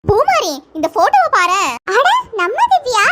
பூமாரி, இந்த போட்டோவை பாரு. அட, நம்ம திவ்யா.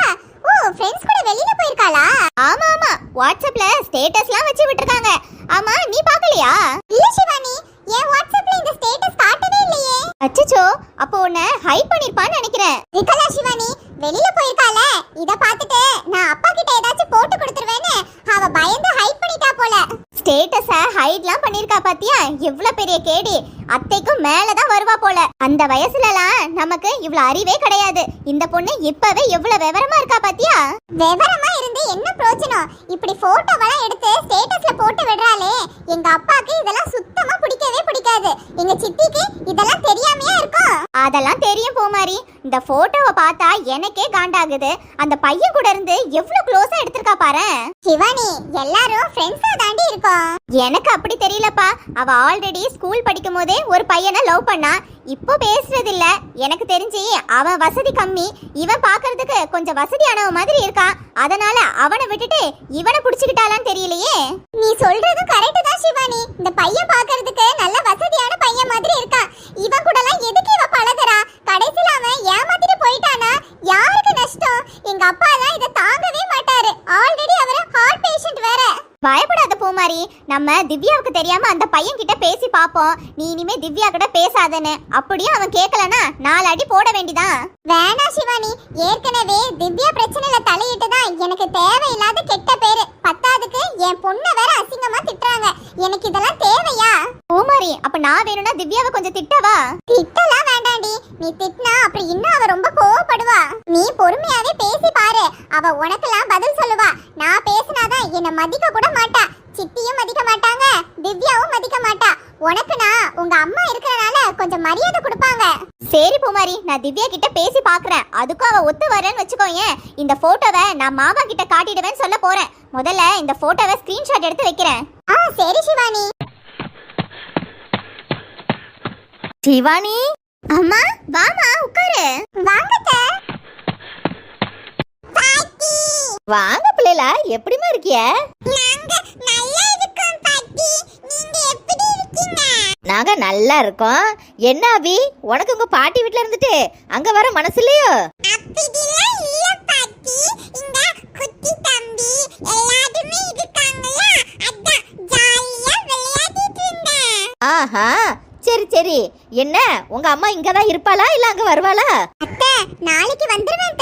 ஓ, ஃப்ரெண்ட்ஸ் கூட வெளியில போயிருக்காளா? ஆமா ஆமா, வாட்ஸ்அப்ல ஸ்டேட்டஸ்லாம் வச்சு விட்டுருக்காங்க. ஆமா, நீ பார்க்கலையா? இல்ல சிவானி, என் வாட்ஸ்அப்ல இந்த ஸ்டேட்டஸ் காட்டவே இல்லையே. அச்சச்சோ, அப்போ உன்னை ஹைட் பண்ணிருப்பான்னு நினைக்கிறேன். இருக்கலா சிவானி, வெளியில போயிருக்கால. இத பார்த்துட்டு நான் அப்பா கிட்ட ஏதாச்சும் போட்டு கொடுத்துருவேன்னு அவ பயந்து ஹைட் பண்ணிட்டா போல. ஸ்டேட்டஸ ஹைட்லாம் பண்ணிருக்கா பாத்தியா? எவ்வளவு பெரிய கேடி. அத்தைக்கும் மேலதான் வருவா போல. அந்த வயசுலலாம் நமக்கு இவ்வளவு அறிவே கிடையாது. இந்த பொண்ணு இப்பவே எவ்வளவு விவரமா இருக்கா பாத்தியா? விவரமா இருந்து என்ன பிரயோஜனம்? இப்படி போட்டோவெல்லாம் எடுத்து ஸ்டேட்டஸ்ல போட்டு விடுறாளே. எங்க அப்பாக்கு இதெல்லாம் சுத்தமா பிடிக்கவே பிடிக்காது. எங்க சித்திக்கு இதெல்லாம் தெரியாமையா இருக்கும். அதெல்லாம் தெரியும் பூமாரி. இந்த போட்டோவை பார்த்தா எனக்கே காண்டாகுது. அந்த பையன் கூட இருந்து எவ்வளவு க்ளோஸா எடுத்திருக்கா பாரு. சிவானி, எல்லாரும் ஃப்ரெண்ட்ஸா தாண்டி இருக்கோம். எனக்கு அப்படி தெரியலப்பா. அவ ஆல்ரெடி ஸ்கூல் படிக்கும் போதே ஒரு பையனை லவ் பண்ணா. இப்போ பேசுறது இல்ல. எனக்கு தெரிஞ்சு அவன் வசதி கம்மி, இவன் பாக்குறதுக்கு கொஞ்சம் வசதியானவ மாதிரி இருக்கான். அதனால அவனை விட்டுட்டு இவனை புடிச்சுக்கிட்டாலான்னு தெரியலையே. நீ சொல்றது கரெக்ட் தான் சிவானி. இந்த பையன் பாக்குறதுக்கு நல்ல வசதியான பையன் மாதிரி இருக்கான். இவன் கூட எல்லாம் எதுக்கு இவ பழகுறா? கடைசில அவன் ஏமாத்திட்டு போயிட்டானா யாருக்கு நஷ்டம்? எங்க அப்பா தான் இதை தாங்கவே மாட்டாரு. ஆல்ரெடி அவரு ஹார்ட் பேஷண்ட் வேற. பயப்படாத பூமாரி, நம்ம திவ்யாவுக்கு தெரியாம அந்த பையன் கிட்ட பேசி பாப்போம். நீ இனிமே திவ்யா கிட்ட பேசாதன்னு. அப்படியே அவன் கேட்கலனா 4 அடி போட வேண்டிதான். வேணா சிவானி, ஏற்கனவே திவ்யா பிரச்சனையில தலையிட்டு தான் எனக்கு தேவையில்லாத கெட்ட பேரு. பத்தாதுக்கு என் பொண்ணை வேற அசிங்கமா திட்டுறாங்க. எனக்கு இதெல்லாம் தேவையா? பூமாரி, அப்ப நான் வேணும்னா திவ்யாவை கொஞ்சம் திட்டவா? திட்டலாம் வேண்டாண்டி. நீ திட்டினா அப்படி இன்னும் அவ ரொம்ப கோவப்படுவா. நீ பொறுமையாவே பேசி பாரு. அவ உனக்கெல்லாம் பதில் சொல்லுவா. நான் பேசினாதான் என்ன மதிக்க கூட மாட்டா. சித்தியும் மதிக்க மாட்டாங்க, திவ்யாவும் மதிக்க மாட்டா. உனக்கு நான் உங்க அம்மா இருக்கறனால கொஞ்சம் மரியாதை கொடுப்பாங்க. சரி பூமாரி, நான் திவ்யா கிட்ட பேசி பாக்குறேன். அதுக்கும் அவ ஒத்து வரேன்னு வச்சுக்கோயேன். இந்த போட்டோவை நான் மாமா கிட்ட காட்டிடுவேன்னு சொல்ல போறேன். முதல்ல இந்த போட்டோவை ஸ்கிரீன்ஷாட் எடுத்து வைக்கிறேன். சரி சிவானி. சிவானி, அம்மா வாமா உட்காரு. வாங்கத்த. பாட்டி, வாங்க பிள்ளைகளா, எப்படிமா இருக்கிய? நாங்க நல்லா இருக்கோம் பாட்டி. நீங்க எப்படி இருக்கீங்க? நாங்க நல்லா இருக்கோம். என்ன அபி, உனக்கு உங்க பாட்டி வீட்ல இருந்துட்டு அங்க வர மனசு இல்லையோ? அப்படிலாம் இல்ல பாட்டி. இந்த குட்டி தம்பி எல்லாரும் இருக்காங்களா, அதான் ஜாலியா விளையாடிட்டு இருந்தேன். ஆஹா, சரி சரி. என்ன உங்க அம்மா இங்கதான் இருப்பாளா இல்ல அங்க வருவாளா? அத்தை, நாளைக்கு வந்துருவேன்.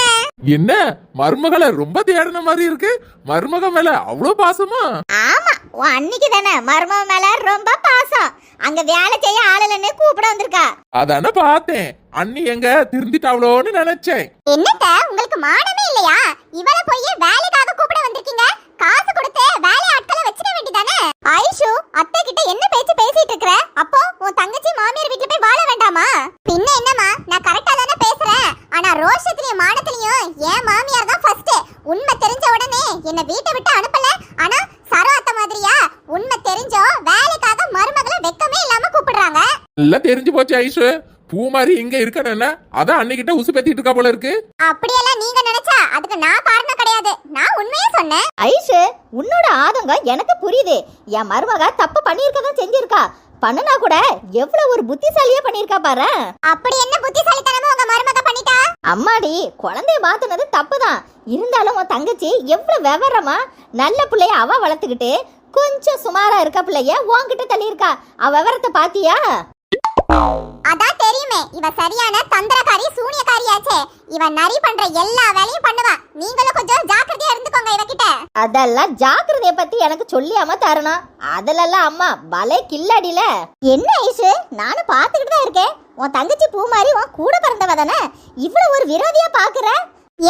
என்ன மருமகளை ரொம்ப தேடின மாதிரி இருக்கு. மருமக மேல அவ்வளவு பாசமா? ஆமா, உன் அன்னைக்கு தானே மருமக மேல ரொம்ப பாசம். அங்க வேலை செய்ய ஆளுன்னு கூப்பிட வந்திருக்கா. அதான பார்த்தேன். அண்ணி எங்க திருந்திட்டாவளோன்னு நினைச்சேன். என்னத்த, உங்களுக்கு மானமே இல்லையா? இவள போய் வேலைக்காக கூப்பிட வந்திருக்கீங்க. காசு கொடுத்து வேலை ஆட்களை வச்சிட வேண்டியதானே? ஐஷு, அத்தை கிட்ட என்ன பேச்சு பேசிட்டு இருக்கற? அப்போ உன் தங்கச்சி மாமியார் வீட்ல போய் வாழ வேண்டாமா? பின்ன என்னமா, நான் கரெக்ட்டா தானே பேசுறேன். ஆனா ரோஷத்திலயும் மானத்திலயும் என் மாமியார் தான் ஃபர்ஸ்ட். உண்மை தெரிஞ்ச உடனே என்ன வீட்டை விட்டு அனுப்பல. ஆனா சரோ அத்தை மாதிரியா உண்மை தெரிஞ்சோ வேலைக்காக மருமகளை வெக்கமே இல்லாம கூப்பிடுறாங்க. எல்லாம் தெரிஞ்சு போச்சு ஐஷு. பூமாரி இங்க இருக்கணும்னா அதான் அன்னிக்கிட்ட உசு பேத்திட்டு இருக்கா போல இருக்கு. அப்படியெல்லாம் நீங்க நினைச்சா அதுக்கு நான் காரணம் கிடையாது. நான் உண்மையே சொன்னேன். ஐஷு, உன்னோட ஆதங்கம் எனக்கு புரியுது. என் மருமக தப்பு பண்ணியிருக்கதான் செஞ்சிருக்கா. பண்ணனா கூட எவ்வளவு ஒரு புத்திசாலியா பண்ணிருக்கா பாரு. அப்படி என்ன புத்திசாலித்தனமா உங்க மருமக பண்ணிட்டா? அம்மாடி, குழந்தைய மாத்துனது தப்புதான். இருந்தாலும் உன் தங்கச்சி எவ்வளவு விவரமா நல்ல பிள்ளைய அவ வளர்த்துக்கிட்டு கொஞ்சம் சுமாரா இருக்க பிள்ளைய உன்கிட்ட தள்ளி இருக்கா. அவ விவரத்தை பாத்தியா? அதான் தெரியுமே, இவ சரியான தந்திரக்காரி சூனியக்காரியாச்சே. இவ நரி பண்ற எல்லா வேலையும் பண்ணுவா. நீங்களும் கொஞ்சம் ஜாக்கிரதையா இருந்துக்கோங்க இவகிட்ட. அதெல்லாம் ஜாக்கிரதைய பத்தி எனக்கு சொல்லியாம தரணும். அதுலலாம் அம்மா பலே கில்லாடில. என்ன ஐஷு, நானும் பாத்துக்கிட்டு தான் இருக்கேன். உன் தங்கச்சி பூமாரி உன் கூட பிறந்தவ தானே. இவ்வளவு ஒரு விரோதியா பாக்குற?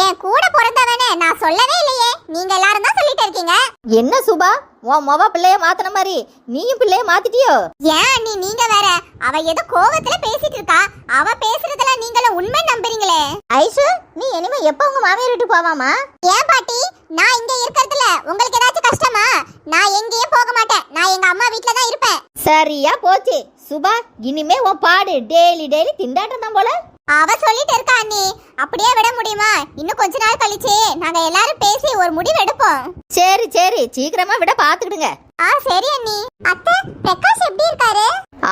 என் கூட பிறந்தவனே நான் சொல்லவே இல்லையே. நீங்க எல்லாரும் தான் சொல்லிட்டு இருக்கீங்க. என்ன சுபா, உன் மொவ பிள்ளைய மாத்தின மாதிரி நீயும் பிள்ளைய மாத்திட்டியோ? ஏன் நீங்க வேற? அவ ஏதோ கோவத்துல பேசிட்டு இருக்கா. அவ பேசுறதுல நீங்களும் உண்மை நம்புறீங்களே. ஐஷு, நீ இனிமே எப்ப உங்க மாமியார் வீட்டுக்கு போவாமா? ஏன் பாட்டி, நான் இங்க இருக்கிறதுல உங்களுக்கு ஏதாச்சும் கஷ்டமா? நான் எங்கேயும் போக மாட்டேன். நான் எங்க அம்மா வீட்ல தான் இருப்பேன். சரியா போச்சு சுபா. இனிமே உன் பாடு டெய்லி டெய்லி திண்டாட்டம் தான் போல. அவ சொல்லிட்டு இருக்கா அண்ணி. அப்படியே விட முடியுமா? இன்னும் கொஞ்ச நாள் கழிச்சு நாங்க எல்லாரும் பேசி ஒரு முடிவு எடுப்போம். சரி சரி, சீக்கிரமா விட பாத்துக்கிடுங்க. சரி அண்ணி. அத்தை, பிரகாஷ் எப்படி இருக்காரு?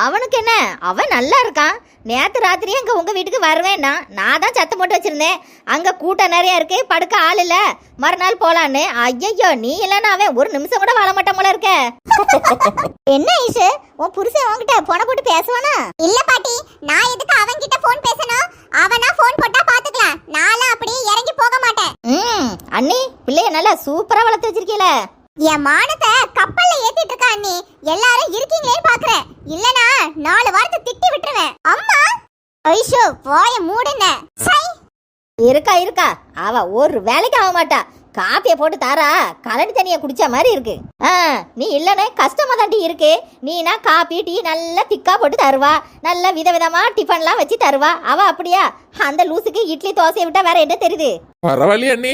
அவனுக்கு என்ன, அவன் நல்லா இருக்கான். நேத்து ராத்திரியே அங்க உங்க வீட்டுக்கு வருவேன்னா நான் தான் சத்தம் போட்டு வச்சிருந்தேன். அங்க கூட்டம் நிறைய இருக்கு, படுக்க ஆள் இல்ல, மறுநாள் போலான்னு. ஐயோ, நீ இல்லைன்னா அவன் ஒரு நிமிஷம் கூட வாழ மாட்டான் போல இருக்க. என்ன ஐஷு, உன் புருஷன் உன்கிட்ட போன போட்டு பேசுவானா? இல்ல பாட்டி, நான் எதுக்கு அவன் கிட்ட போன் பேசணும்? அவனா போன் போட்டா பாத்துக்கலாம். நான்லாம் அப்படியே இறங்கி போக மாட்டேன். அண்ணி, பிள்ளைய நல்லா சூப்பரா வளர்த்து வச்சிருக்கீல. என் மானத்தை கப்பல்ல ஏத்திட்டு இருக்கா அண்ணி. எல்லாரும் இருக்கீங்களேன்னு பாக்குறேன். இல்லனா 4 வாரத்தை திட்டி விட்டுருவேன். அம்மா, ஐஷோ வாய மூடுன. சை, இருக்கா அவ ஒரு வேலைக்கு ஆக மாட்டா. காப்பியை போட்டு தாரா கலடி தண்ணியை குடிச்ச மாதிரி இருக்கு. நீ இல்லனே கஷ்டமா தாண்டி இருக்கு. நீனா காப்பி டீ நல்லா திக்கா போட்டு தருவா, நல்ல விதவிதமா டிஃபன்லாம் வச்சு தருவா. அவ அப்படியா? அந்த லூசுக்கு இட்லி தோசையை விட்டா வேற என்ன தெரியுது? பரவாயில்லையே அண்ணி,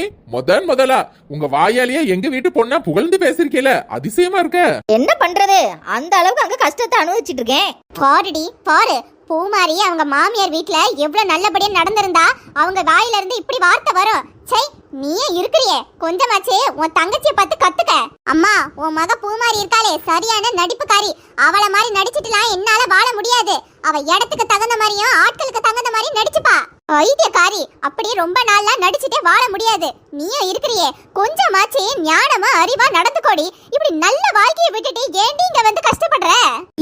முதலா உங்க வாயாலேயே எங்க வீட்டு பொண்ணா புகழ்ந்து பேசிருக்கீல, அதிசயமா இருக்க. என்ன பண்றது, அந்த அளவுக்கு அங்க கஷ்டத்தை அனுபவிச்சுட்டு இருக்கேன். பாருடி பாரு, பூமாரி அவங்க மாமியார் வீட்ல எவ்வளவு நல்லபடியா நடந்திருந்தா அவங்க வாயில இருந்து இப்படி வார்த்தை வரும். சை, நீயே இருக்கிறியே, கொஞ்சமாச்சு உன் தங்கச்சியை பார்த்து கத்துக்க. அம்மா, உன் மக பூமாரி இருக்காளே, சரியான நடிப்புக்காரி. அவளை மாதிரி நடிச்சிட்டுலாம் என்னால வாழ முடியாது. அவ இடத்துக்கு தகுந்த மாதிரியும் ஆட்களுக்கு தகுந்த மாதிரி நடிச்சுப்பா. ஐதியக்காரி, அப்படி ரொம்ப நாளா நடிச்சுட்டே வாழ முடியாது. நீயும் இருக்கிறியே, கொஞ்சமாச்சு ஞானமா அறிவா நடந்துக்கோடி. இப்படி நல்ல வாழ்க்கையை விட்டுட்டு ஏண்டி இங்க வந்து கஷ்டப்படுற?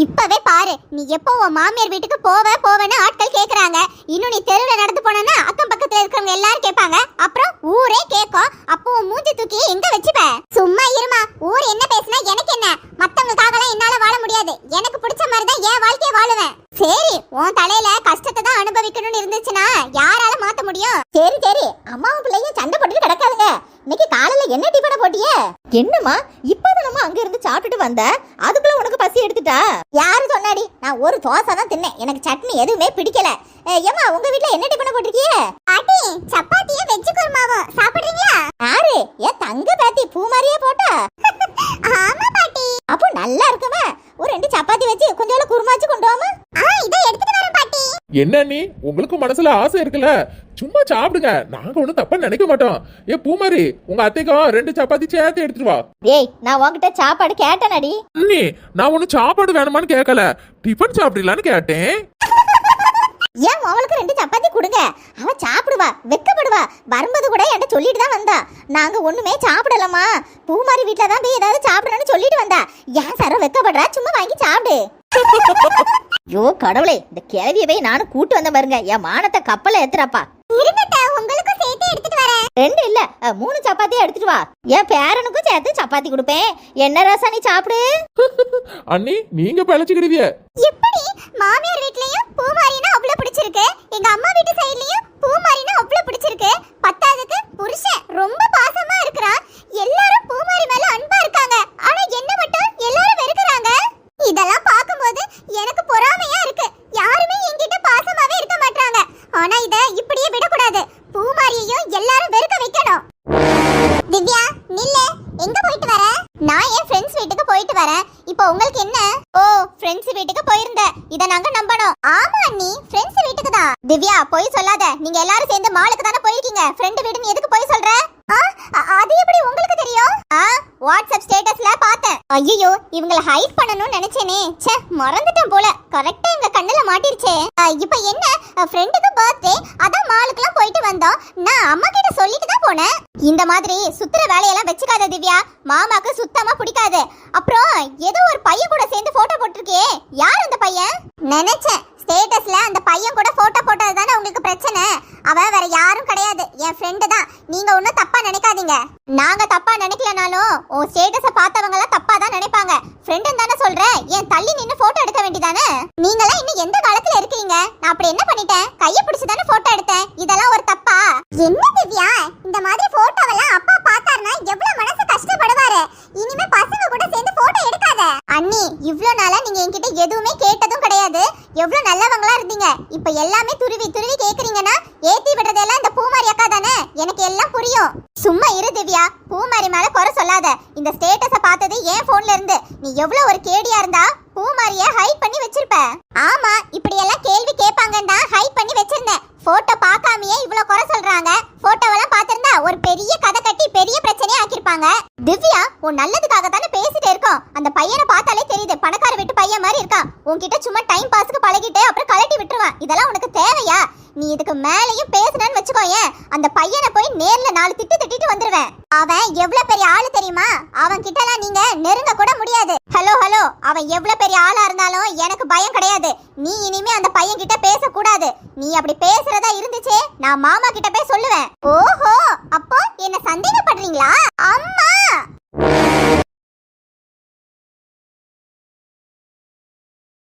இப்பவே பாரு, நீ எப்போ உன் மாமியார் வீட்டுக்கு போவேன்னு ஆட்கள் கேக்குறாங்க. இன்னும் நீ தெருவில் நடந்து போனா அக்கம் பக்கத்துல இருக்கிறவங்க எல்லாரும் கேட்பாங்க. அப்புறம் ஊரே கேட்கும். அப்போ மூஞ்சி தூக்கி எங்க வச்சுப்ப? சும்மா இருமா, ஊர் என்ன பேசினா எனக்கு என்ன? மத்தவங்களுக்காகலாம் என்னால வாழ முடியாது. எனக்கு பிடிச்ச மாதிரி தான் என் வாழ்க்கையை வாழுவேன். சரி, உன் தலையில கஷ்டத்தை தான் அனுபவிக்கணும்னு இருந்துச்சுன்னா யாரால மாத்த முடியும்? சரி, அம்மாவும் பிள்ளையும் சண்டை போட்டுட்டு கிடக்காதுங்க. இன்னைக்கு காலையில என்ன டிஃபனை போட்டியே? என்னம்மா, இப்பதானம்மா அங்க இருந்து சாப்பிட்டுட்டு வந்த, அதுக்குள்ள உனக்கு பசி எடுத்துட்டா? யாரு சொன்னாடி? நான் ஒரு தோசை தான் தின்னேன், எனக்கு சட்னி எதுவுமே பிடிக்கல. ஏம்மா, உங்க வீட்ல என்ன டிஃபனை போட்டிருக்கிய? பாட்டி, சப்பாத்தியும் வெஜ் குருமாவும் சாப்பிடுறீங்களா? யாரு? ஏன் தங்க பாத்தி பூமாரியே போட்டா? ஆமா பாட்டி. அப்போ நல்லா இருக்குமா? ஒரு 2 சப்பாத்தி வச்சு கொஞ்சம் குருமாச்சு கொண்டு வாமா. இதை எடுத்துட்டு வரேன் பாட்டி. என்ன நீ, உங்களுக்கு மனசுல ஆசை இருக்குல்ல, சும்மா சாப்பிடுங்க, நாங்க ஒண்ணும் தப்பா நினைக்க மாட்டோம். பூமாரி, உங்க அத்தைக்கும் 2 சப்பாத்தி சேர்த்து எடுத்துட்டு வா. ஏய், நான் உன்கிட்ட சாப்பாடு கேட்டேனடி. அண்ணி, நான் ஒன்னும் சாப்பாடு வேணுமான்னு கேட்கல, டிஃபன் சாப்பிடலான்னு கேட்டேன். ஏன் அவளுக்கு 2 சப்பாத்தி கொடுங்க, அவ சாப்பிடுவா, வெக்கப்படுவா. வரும்போது கூட என்கிட்ட சொல்லிட்டு தான் வந்தா, நாங்க ஒண்ணுமே சாப்பிடலமா, பூமாரி வீட்டுல தான் போய் ஏதாவது சாப்பிடணும்னு சொல்லிட்டு வந்தா. ஏன் சார வெக்கப்படுறா, சும்மா வாங்கி சாப்பிடு. ஐயோ கடவுளே, இந்த கிழவிய போய் நானும் கூட்டு வந்த பாருங்க, என் மானத்தை கப்பல ஏத்துறாப்பா. இருங்கட்ட, உங்களுக்கும் சேர்த்து எடுத்துட்டு வரேன். 2 இல்ல 3 சப்பாத்தியா எடுத்துட்டு வா. என் பேரனுக்கும் சேர்த்து சப்பாத்தி கொடுப்பேன். என்ன ரசா, நீ சாப்பிடு. அண்ணி, நீங்க பழச்சுக்கிடுவிய. எப்படி மாமியார் வீட்லயும் பூமாரினா அவ்வளவு பிடிச்சிருக்கு, எங்க அம்மா வீட்டு சைடுலயும் பூமாரினா அவ்வளவு பிடிச்சிருக்கு. பத்தாவதுக்கு புருஷன் ரொம்ப பாசமா இருக்கிறான். எல்லாரும் பூமாரி மேல அன்பா இருக்காங்க. ஆனா என்ன மட்டும் எல்லாரும் வெறுக்கறாங்க. இதெல்லாம் பாக்கும்போது எனக்கு பொறாமையா இருக்கு. யாருமே என்கிட்ட பாசமாவே இருக்க மாட்டாங்க. ஆனா இத இப்படியே விடக்கூடாது. பூமாரியையும் எல்லாரும் வெறுக்க வைக்கணும். திவ்யா, நில்லு. எங்க போயிட்டு வர? நான் என் ஃப்ரெண்ட்ஸ் வீட்டுக்கு போயிட்டு வரேன். இப்போ உங்களுக்கு என்ன? ஓ, ஃப்ரெண்ட்ஸ் வீட்டுக்கு போயிருந்த, இத நாங்க நம்பணும். ஆமா அண்ணி, ஃப்ரெண்ட்ஸ் வீட்டுக்கு தான். திவ்யா, போய் சொல்லாத. நீங்க எல்லாரும் சேர்ந்து மாலுக்கு தானே போயிருக்கீங்க. ஃப்ரெண்ட் வீடுன்னு எதுக்கு போய் சொல்ற? அது எப்படி உங்களுக்கு தெரியும்? வாட்ஸ்அப் ஸ்டேட்டஸ்ல பார்த்தேன். ஐயோ, இவங்கள ஹைட் பண்ணணும்னு நினைச்சேனே. ச்சே, மறந்துட்டேன் போல. கரெக்ட்டா எங்க கண்ணுல மாட்டிருச்சே. இப்போ என்ன, ஃப்ரெண்டுக்கு பர்த்டே, அதான் மாலுக்குலாம் போயிட்டு வந்தோம். நான் அம்மா கிட்ட சொல்லிட்டு தான் போனேன். இந்த மாதிரி சுத்துற வேலையெல்லாம் வெச்சுக்காத திவ்யா, மாமாக்கு சுத்தமா பிடிக்காது. அப்புறம் ஏதோ ஒரு பையன் கூட சேர்ந்து போட்டோ போட்டுருக்கே, யார் அந்த பையன்? நினைச்சேன் ஸ்டேட்டஸ்ல அந்த பையன் கூட போட்டோ போட்டது தானே உங்களுக்கு பிரச்சனை. அவன் வேற யாரும் கிடையாது, என் ஃப்ரெண்டு தான். நீங்க ஒன்னும் தப்பா நினைக்காதீங்க. நாங்க தப்பா நினைக்கலனாலும் உன் ஸ்டேட்டஸை பார்த்தவங்க எல்லாம் தப்பா தான் நினைப்பாங்க. ஃப்ரெண்டுன்னு தானே சொல்றேன், ஏன் தள்ளி நின்னு போட்டோ எடுக்க வேண்டியதானே? நீங்களாம் இன்னும் எந்த காலத்துல இருக்கீங்க? நான் அப்படி என்ன பண்ணிட்டேன்? கையை பிடிச்சு தானே போட்டோ எடுத்தேன். இதெல்லாம் ஒரு தப்பா? என்ன திவ்யா, இந்த மாதிரி போட்டோவெல்லாம் அப்பா பார்த்தாருன்னா எவ்வளவு மனசு கஷ்டப்படுவாரு. இனிமே பசங்க கூட சேர்ந்து போட்டோ எடுக்காத. அண்ணி, இவ்ளோ நாளா நீங்க என்கிட்ட எதுவுமே கேட்டதும் கிடையாது. எவ்வளவு நல்லவங்களா இருந்தீங்க. இப்ப எல்லாமே துருவி கேக்குறீங்கன்னா ஏத்தி விடுறதெல்லாம் இந்த பூமாரி அக்கா தானே. எனக்கு எல்லாம் புரியும். சும்மா இரு திவ்யா, பூமாரி மேல குறை சொல்லாத. இந்த ஸ்டேட்டஸை பார்த்தது என் போன்ல இருந்து. நீ எவ்வளவு ஒரு கேடியா இருந்தா பூமாரிய ஹைட் பண்ணி வச்சிருப்ப. ஆமா, இப்படி எல்லாம் கேள்வி கேட்பாங்கன்னா ஹைட் பண்ணி வச்சிருந்தேன். போட்டோ பார்க்காமயே இவ்ளோ குறை சொல்றாங்க. போட்டோவெல்லாம் பார்த்திருந்தா ஒரு பெரிய கதை கட்டி பெரிய பிரச்சனையை ஆக்கிருப்பாங்க. திவ்யா, உன் நல்லதுக்காக தானே பேசிட்டே இருக்கோம். அந்த பையனை பார்த்தாலே தெரியுது பணக்கார வீட்டு பையன் மாதிரி இருக்கான். உன்கிட்ட சும்மா டைம் பாஸ்க்கு பழகிட்டு அப்புறம் கலட்டி விட்டுருவான். இதெல்லாம் உனக்கு தேவையா? நீ இதுக்கு மேலேயும் பேசுனேன்னு வச்சுக்கோயேன், அந்த பையனை போய் நேர்ல 4 திட்டு திட்டிட்டு வந்துருவேன். அவன் எவ்வளவு பெரிய ஆளு தெரியுமா? அவன் கிட்டலாம் நீங்க நெருங்க கூட முடியாது. ஹலோ ஹலோ, அவன் எவ்வளவு பெரிய ஆளா இருந்தாலும் எனக்கு பயம் கிடையாது. நீ இனிமே அந்த பையன் கிட்ட பேசக்கூடாது. நீ அப்படி பேசுறதா இருந்துச்சு நான் மாமா கிட்ட போய் சொல்லுவேன். ஓஹோ, அப்போ என்ன சந்தேகப்படுறீங்களா?